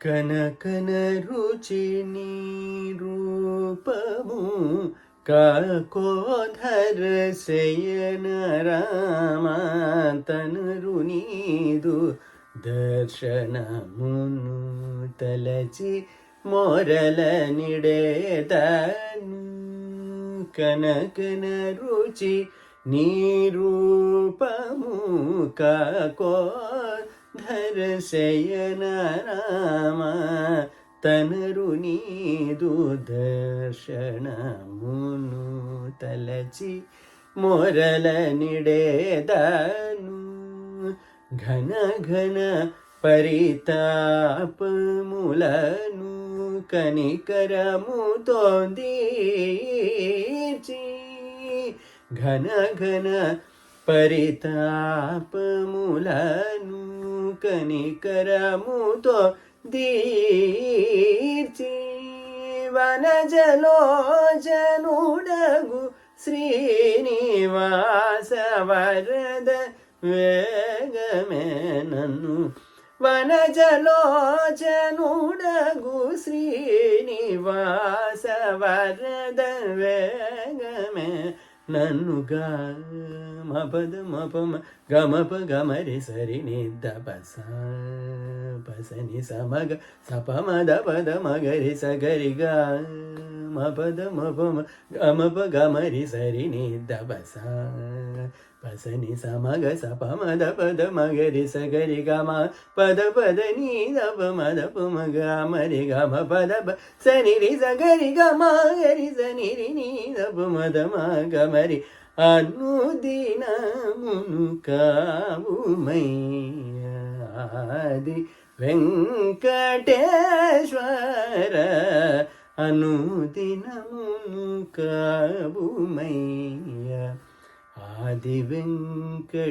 కనకన రుచి నీ రూపము కాకోధర శయన రామ తనరు నీదు దర్శనమును తలచి మోరల నిడేదను కనకన రుచి నీ రూపము కాకోధర శయన రామ తనరు నీదు దర్శనమును తలచి మొరల నిడేదను ఘన ఘన పరితాపములను కనికరముతో దీర్చి ఘన ఘన పరితాపములను కనికరముతో దీర్చి వనజలోచనుడగు శ్రీనివాస వరద వేగమే నన్ను వనజలోచనుడగు శ్రీనివాస వరద వేగమే నన్నుగా మపద మపమ గమప గమరి సరి నిద్ద పస పసని సమగ సపమద పద మగరి సగరిగా మపద మపమ గమప గమరి సరి నిద్ద పస పసని సమగ సపమద పద మగరి సగరి గమ పద పద నీ దప మద పుమగ మరి గమ పద సని రి సగరి గమ గరి సని రి నీ దప మద మగ మరి అనుదినమును కావుమయ్యాది వెంకటేశ్వర అనుదినమును కావుమయ్య ఆది వెంకటేశ్వర